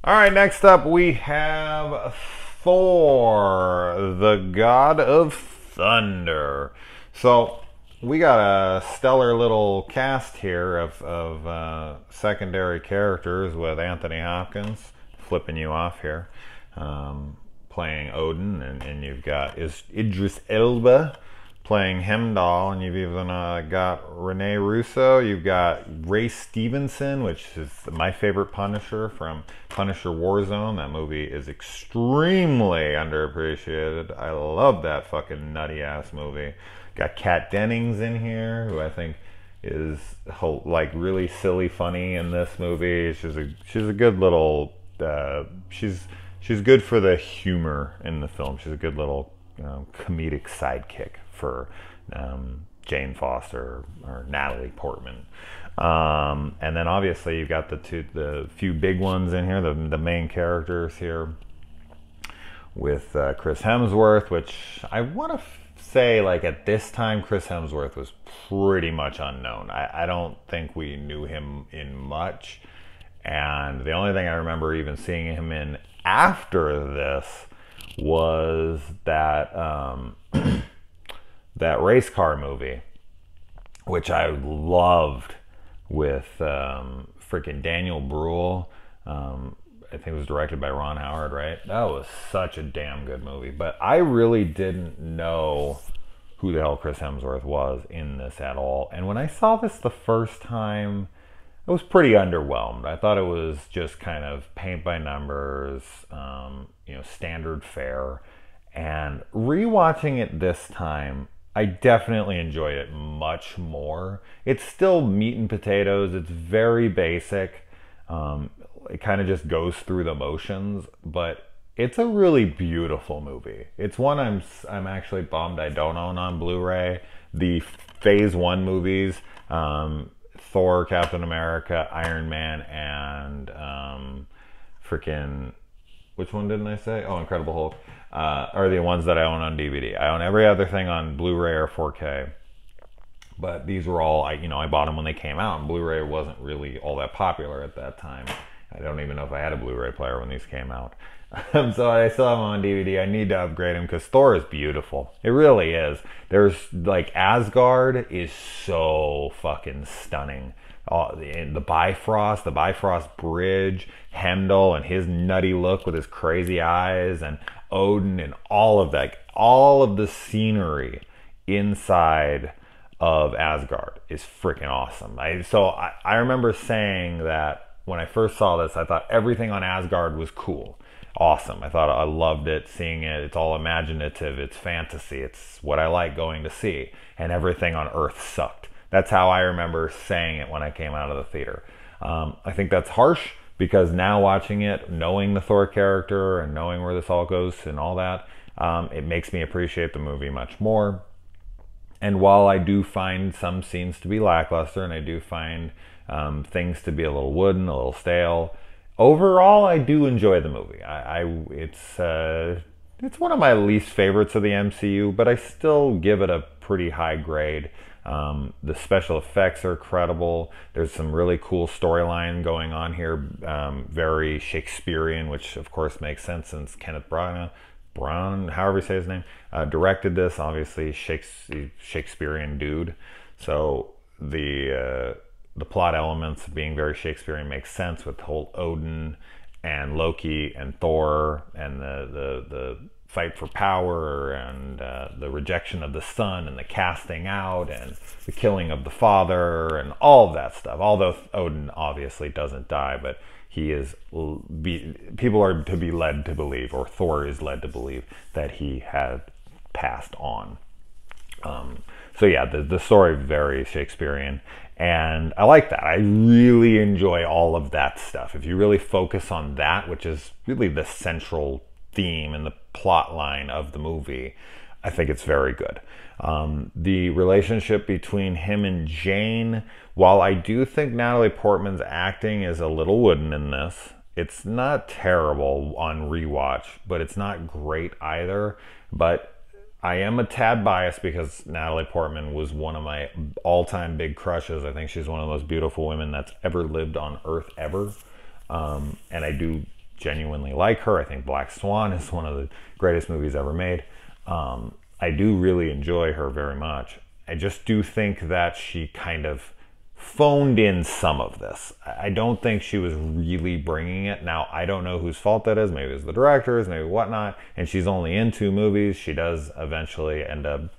All right, next up we have Thor, the God of Thunder. So we got a stellar little cast here of secondary characters with Anthony Hopkins flipping you off here, playing Odin, and you've got Idris Elba playing Hemdall, and you've even got Rene Russo. You've got Ray Stevenson, which is my favorite Punisher from Punisher Warzone. That movie is extremely underappreciated. I love that fucking nutty ass movie. Got Kat Dennings in here, who I think is like really silly funny in this movie. She's a good little she's good for the humor in the film. She's a good little comedic sidekick for Jane Foster or Natalie Portman. And then obviously you've got the few big ones in here, the main characters here with Chris Hemsworth, which I want to say, like, at this time Chris Hemsworth was pretty much unknown. I don't think we knew him in much, and the only thing I remember even seeing him in after this was that that race car movie, which I loved, with freaking Daniel Bruhl. I think it was directed by Ron Howard, right? That was such a damn good movie. But I really didn't know who the hell Chris Hemsworth was in this at all. And when I saw this the first time, I was pretty underwhelmed. I thought it was just kind of paint by numbers, standard fare. And rewatching it this time, I definitely enjoyed it much more. It's still meat and potatoes. It's very basic. It kind of just goes through the motions, but it's a really beautiful movie. It's one I'm actually bummed I don't own on Blu-ray. The Phase 1 movies, Thor, Captain America, Iron Man, and freaking, which one didn't I say? Oh, Incredible Hulk, are the ones that I own on DVD. I own every other thing on Blu-ray or 4K. But these were all, I bought them when they came out, and Blu-ray wasn't really all that popular at that time. I don't even know if I had a Blu-ray player when these came out. So I still have them on DVD. I need to upgrade them because Thor is beautiful. It really is. There's, like, Asgard is so fucking stunning. The Bifrost Bridge, Heimdall and his nutty look with his crazy eyes, and Odin, and all of that, all of the scenery inside of Asgard is freaking awesome. I remember saying that when I first saw this, I thought everything on Asgard was cool, awesome. I loved it, seeing it. It's all imaginative, it's fantasy, it's what I like going to see. And everything on Earth sucked. That's how I remember saying it when I came out of the theater. I think that's harsh, because now watching it, knowing the Thor character and knowing where this all goes and all that, it makes me appreciate the movie much more. And while I do find some scenes to be lackluster, and I do find things to be a little wooden, a little stale, overall I do enjoy the movie. It's one of my least favorites of the MCU, but I still give it a pretty high grade. The special effects are credible. There's some really cool storyline going on here, very Shakespearean, which of course makes sense since Kenneth Branagh, however you say his name, directed this. Obviously, Shakespearean dude. So the plot elements being very Shakespearean makes sense with the whole Odin and Loki and Thor and the fight for power, and the rejection of the son, and the casting out, and the killing of the father, and all of that stuff. Although Odin obviously doesn't die, but people are to be led to believe, or Thor is led to believe, that he had passed on. So yeah, the story is very Shakespearean, and I like that. I really enjoy all of that stuff. If you really focus on that, which is really the central theme and the plot line of the movie, I think it's very good. The relationship between him and Jane, while I do think Natalie Portman's acting is a little wooden in this, it's not terrible on rewatch, but it's not great either. But I am a tad biased because Natalie Portman was one of my all-time big crushes. I think she's one of the most beautiful women that's ever lived on Earth ever. And I do genuinely like her. I think Black Swan is one of the greatest movies ever made. I do really enjoy her very much. I just do think that she kind of phoned in some of this. I don't think she was really bringing it. Now, I don't know whose fault that is. Maybe it's the director's, maybe whatnot. And she's only in 2 movies. She does eventually end up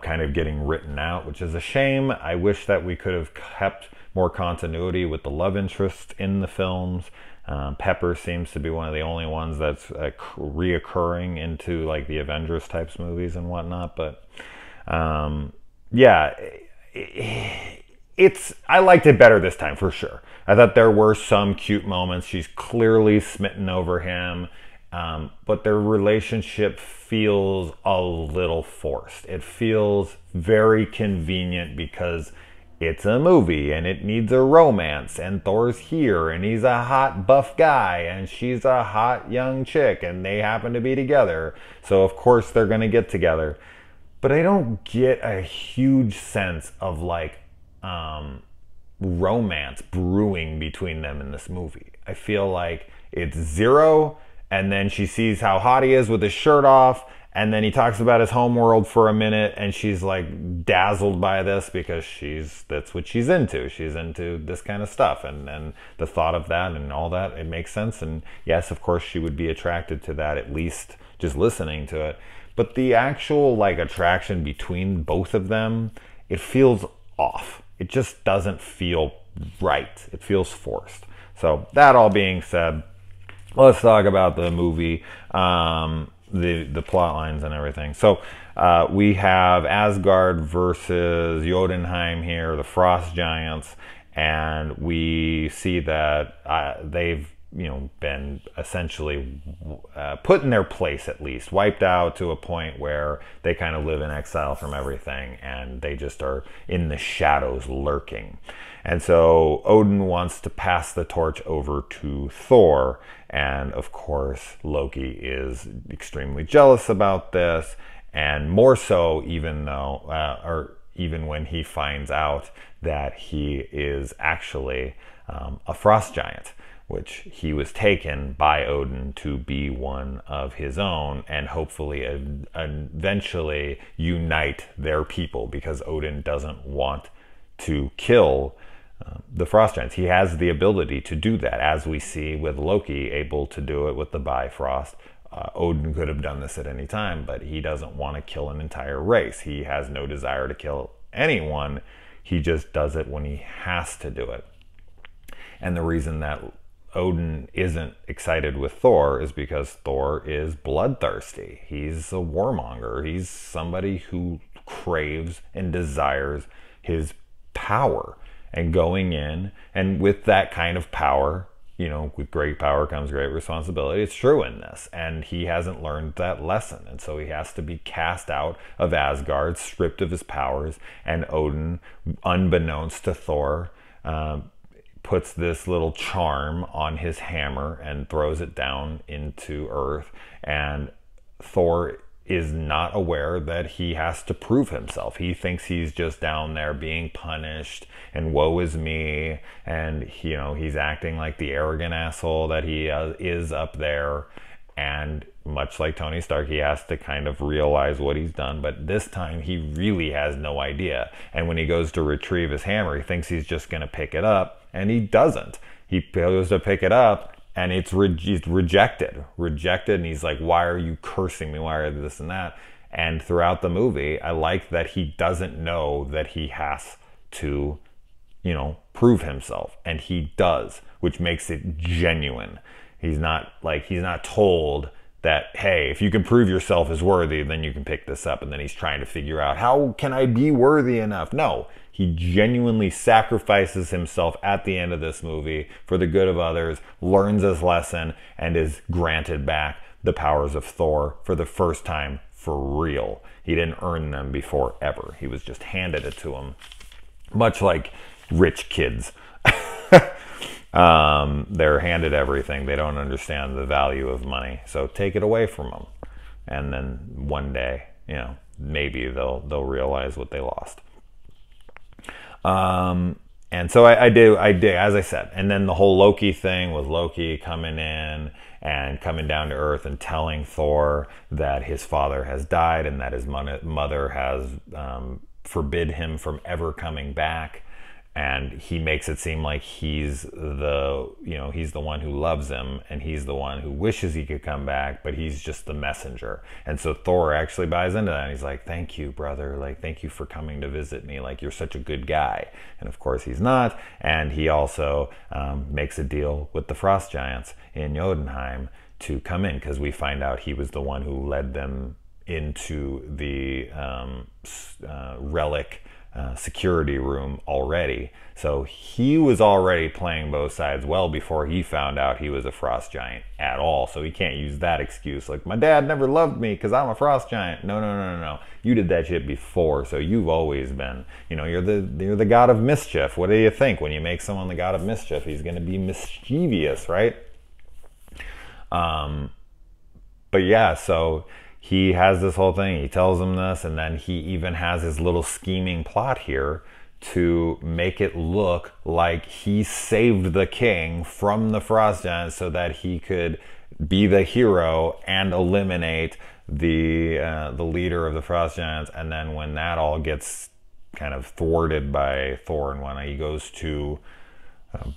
kind of getting written out, which is a shame. I wish that we could have kept more continuity with the love interest in the films. Pepper seems to be one of the only ones that's reoccurring into like the Avengers types movies and whatnot. But yeah, I liked it better this time for sure. I thought there were some cute moments. She's clearly smitten over him, but their relationship feels a little forced. It feels very convenient because it's a movie and it needs a romance, and Thor's here and he's a hot buff guy and she's a hot young chick and they happen to be together, so of course they're gonna get together. But I don't get a huge sense of like romance brewing between them in this movie. I feel like it's zero, and then she sees how hot he is with his shirt off, and then he talks about his homeworld for a minute, and she's like dazzled by this because that's what she's into. She's into this kind of stuff, and the thought of that and all that, it makes sense. And yes, of course she would be attracted to that, at least just listening to it. But the actual like attraction between both of them, it feels off. It just doesn't feel right. It feels forced. So that all being said, let's talk about the movie. The plot lines and everything. So we have Asgard versus Jotunheim here, the Frost Giants, and we see that they've been essentially put in their place, at least wiped out to a point where they kind of live in exile from everything, and they just are in the shadows lurking. And so Odin wants to pass the torch over to Thor, and of course Loki is extremely jealous about this, and more so even when he finds out that he is actually a frost giant, which he was taken by Odin to be one of his own and hopefully eventually unite their people, because Odin doesn't want to kill the frost giants. He has the ability to do that, as we see with Loki able to do it with the Bifrost. Odin could have done this at any time, but he doesn't want to kill an entire race. He has no desire to kill anyone. He just does it when he has to do it. And the reason that Odin isn't excited with Thor is because Thor is bloodthirsty. He's a warmonger. He's somebody who craves and desires his power. And going in, and with that kind of power, with great power comes great responsibility. It's true in this. And he hasn't learned that lesson. And so he has to be cast out of Asgard, stripped of his powers. And Odin, unbeknownst to Thor, puts this little charm on his hammer and throws it down into Earth. And Thor is not aware that he has to prove himself. He thinks he's just down there being punished and woe is me, and he's acting like the arrogant asshole that he is up there. And much like Tony Stark, he has to kind of realize what he's done, but this time he really has no idea. And when he goes to retrieve his hammer, he thinks he's just going to pick it up, and he doesn't. He goes to pick it up, and it's rejected, and he's like, why are you cursing me? Why are this and that? And throughout the movie, I like that he doesn't know that he has to, prove himself. And he does, which makes it genuine. He's not told that, hey, if you can prove yourself as worthy, then you can pick this up. And then he's trying to figure out, how can I be worthy enough? No, he genuinely sacrifices himself at the end of this movie for the good of others, learns his lesson, and is granted back the powers of Thor for the first time for real. He didn't earn them before ever. He was just handed it to him, much like rich kids. They're handed everything. They don't understand the value of money. So take it away from them. And then one day, maybe they'll realize what they lost. And so I did, as I said. And then the whole Loki thing with Loki coming in and coming down to Earth and telling Thor that his father has died and that his mother has forbid him from ever coming back. And he makes it seem like he's the one who loves him and he's the one who wishes he could come back, but he's just the messenger. And so Thor actually buys into that. And he's like, thank you, brother. Like, thank you for coming to visit me. Like, you're such a good guy. And of course he's not. And he also makes a deal with the Frost Giants in Jotunheim to come in, because we find out he was the one who led them into the relic security room already. So he was already playing both sides well before he found out he was a frost giant at all. So he can't use that excuse like, my dad never loved me because I'm a frost giant. No. You did that shit before, so you've always been, you're the god of mischief. What do you think when you make someone the god of mischief? He's going to be mischievous, right? But yeah, so he has this whole thing, he tells him this, and then he even has his little scheming plot here to make it look like he saved the king from the Frost Giants so that he could be the hero and eliminate the leader of the Frost Giants. And then when that all gets kind of thwarted by Thor and whatnot, he goes to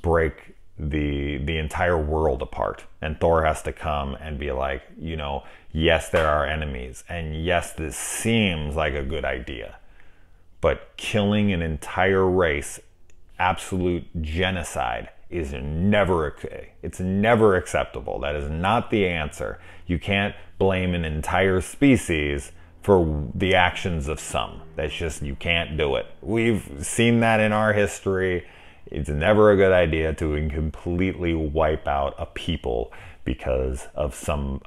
break the entire world apart, and Thor has to come and be like, yes, there are enemies, and yes, this seems like a good idea, but killing an entire race, absolute genocide, is never okay. It's never acceptable. That is not the answer. You can't blame an entire species for the actions of some. That's just, you can't do it. We've seen that in our history. It's never a good idea to completely wipe out a people because of some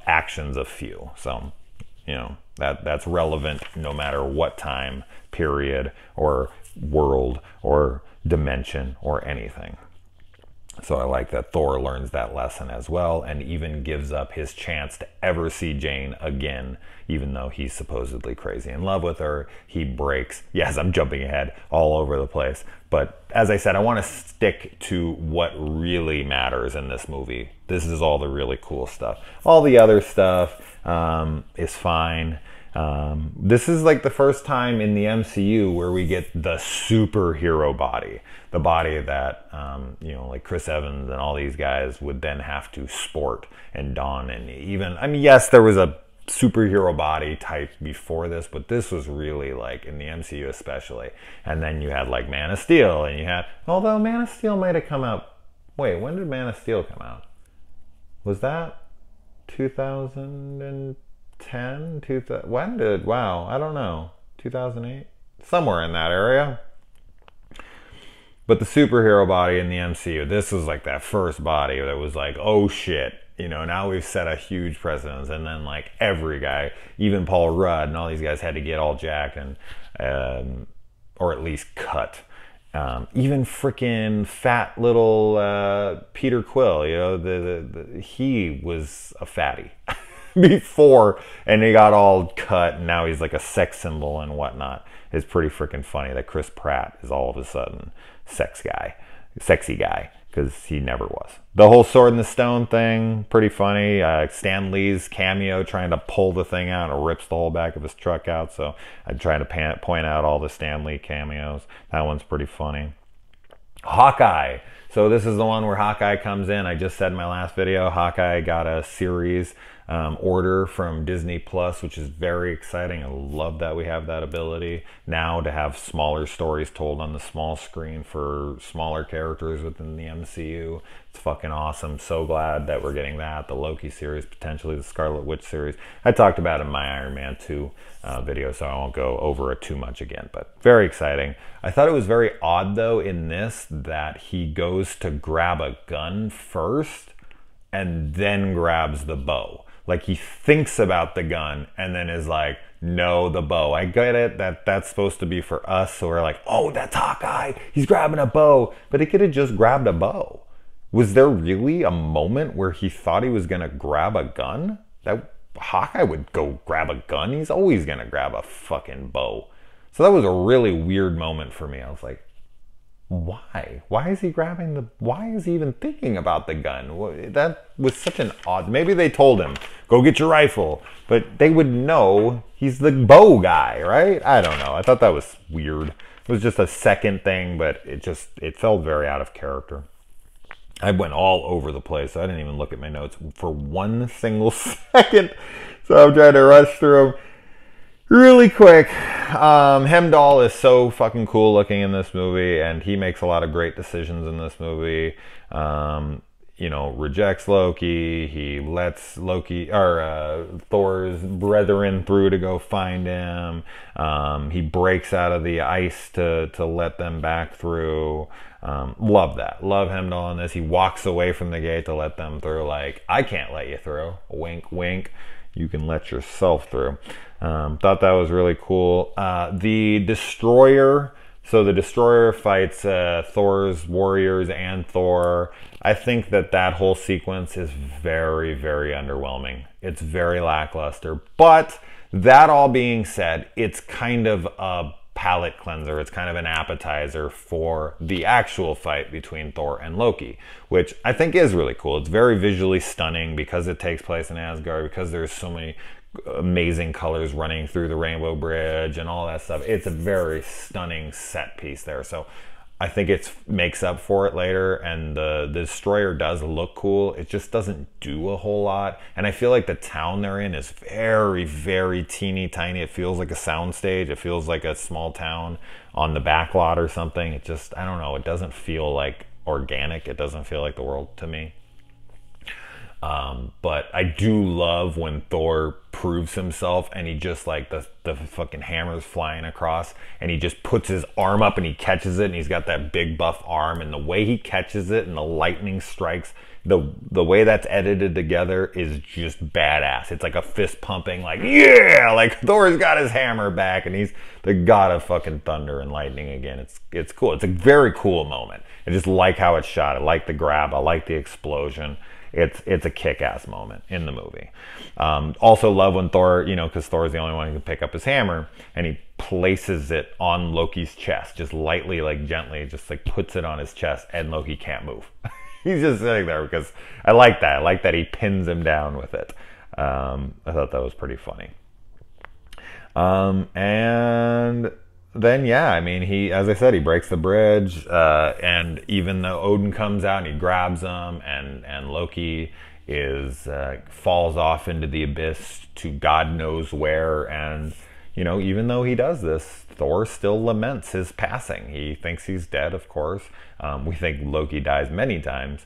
actions of few. So, that's relevant no matter what time period or world or dimension or anything. So I like that Thor learns that lesson as well, and even gives up his chance to ever see Jane again, even though he's supposedly crazy in love with her. He breaks, yes, I'm jumping ahead all over the place, but as I said, I want to stick to what really matters in this movie. This is all the really cool stuff. All the other stuff is fine. This is like the first time in the MCU where we get the superhero body, the body that like Chris Evans and all these guys would then have to sport and don. And even, yes, there was a superhero body type before this, but this was really like in the MCU especially. And then you had like Man of Steel, and you had, although Man of Steel might have come out, wait, when did Man of Steel come out? Was that 2010? When did, wow, I don't know, 2008? Somewhere in that area. But the superhero body in the MCU, this was like that first body that was like, oh shit, now we've set a huge precedence. And then like every guy, even Paul Rudd and all these guys had to get all jacked and, or at least cut. Even freaking fat little Peter Quill, he was a fatty before, and he got all cut, and now he's like a sex symbol and whatnot. It's pretty freaking funny that Chris Pratt is all of a sudden sexy guy, because he never was. The whole Sword in the Stone thing, pretty funny. Stan Lee's cameo trying to pull the thing out and rips the whole back of his truck out. So I'm trying to point out all the Stan Lee cameos. That one's pretty funny. Hawkeye. So this is the one where Hawkeye comes in. I just said in my last video, Hawkeye got a series order from Disney Plus, which is very exciting. I love that we have that ability now to have smaller stories told on the small screen for smaller characters within the MCU. It's fucking awesome. So glad that we're getting that. The Loki series, potentially the Scarlet Witch series. I talked about it in my Iron Man 2 video, so I won't go over it too much again, but very exciting. I thought it was very odd though in this that he goes to grab a gun first and then grabs the bow. Like he thinks about the gun and then is like, no, the bow. I get it that that's supposed to be for us. So we're like, oh, that's Hawkeye. He's grabbing a bow. But he could have just grabbed a bow. Was there really a moment where he thought he was going to grab a gun? That Hawkeye would go grab a gun. He's always going to grab a fucking bow. So that was a really weird moment for me. I was like, why? Why is he grabbing why is he even thinking about the gun? That was such an odd, maybe they told him, go get your rifle, but they would know he's the bow guy, right? I don't know. I thought that was weird. It was just a second thing, but it felt very out of character. I went all over the place. I didn't even look at my notes for one single second. So I'm trying to rush through them really quick. Hemdahl is so fucking cool looking in this movie, and he makes a lot of great decisions in this movie. You know, rejects Loki. He lets Thor's brethren through to go find him. He breaks out of the ice to let them back through. Love that. Love Hemdahl in this. He walks away from the gate to let them through. Like, I can't let you through. Wink, wink. You can let yourself through. Thought that was really cool. The Destroyer. So the Destroyer fights Thor's warriors and Thor. I think that whole sequence is very, very underwhelming. It's very lackluster. But that all being said, it's kind of a palate cleanser. It's kind of an appetizer for the actual fight between Thor and Loki, which I think is really cool. It's very visually stunning because it takes place in Asgard, because there's so many amazing colors running through the Rainbow Bridge and all that stuff. It's a very stunning set piece there. So I think it makes up for it later, and the Destroyer does look cool. It just doesn't do a whole lot. And I feel like the town they're in is very, very teeny tiny. It feels like a soundstage. It feels like a small town on the back lot or something. It just, I don't know, it doesn't feel like organic. It doesn't feel like the world to me. But I do love when Thor proves himself and he just like the fucking hammer's flying across and he just puts his arm up and he catches it, and he's got that big buff arm, and the way he catches it and the lightning strikes, the way that's edited together is just badass. It's like a fist pumping, like, yeah, like Thor's got his hammer back and he's the god of fucking thunder and lightning again. It's cool. It's a very cool moment. I just like how it's shot. I like the grab. I like the explosion. It's a kick-ass moment in the movie. Also love when Thor, you know, because Thor's the only one who can pick up his hammer, and he places it on Loki's chest, just lightly, like gently, just like puts it on his chest, and Loki can't move. He's just sitting there, because I like that. I like that he pins him down with it. I thought that was pretty funny. And then, yeah, I mean, as I said, he breaks the bridge, and even though Odin comes out and he grabs him, and Loki falls off into the abyss to God knows where, and, you know, even though he does this, Thor still laments his passing. He thinks he's dead, of course. We think Loki dies many times,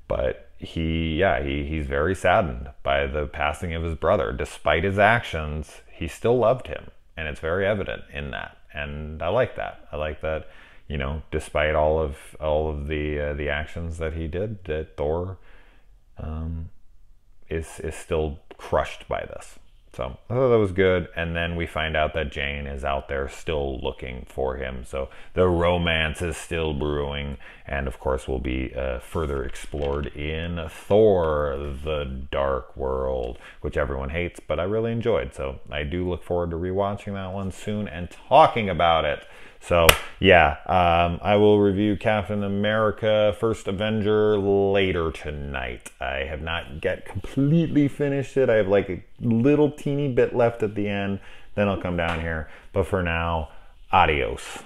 but he's very saddened by the passing of his brother. Despite his actions, he still loved him. And it's very evident in that, and I like that. I like that, you know, despite all of the actions that he did, that Thor is still crushed by this. So I thought that was good. And then we find out that Jane is out there still looking for him. So the romance is still brewing, and of course will be further explored in Thor: The Dark World, which everyone hates, but I really enjoyed. So I do look forward to rewatching that one soon and talking about it. So yeah, I will review Captain America: First Avenger later tonight. I have not yet completely finished it. I have like a little teeny bit left at the end. Then I'll come down here. But for now, adios.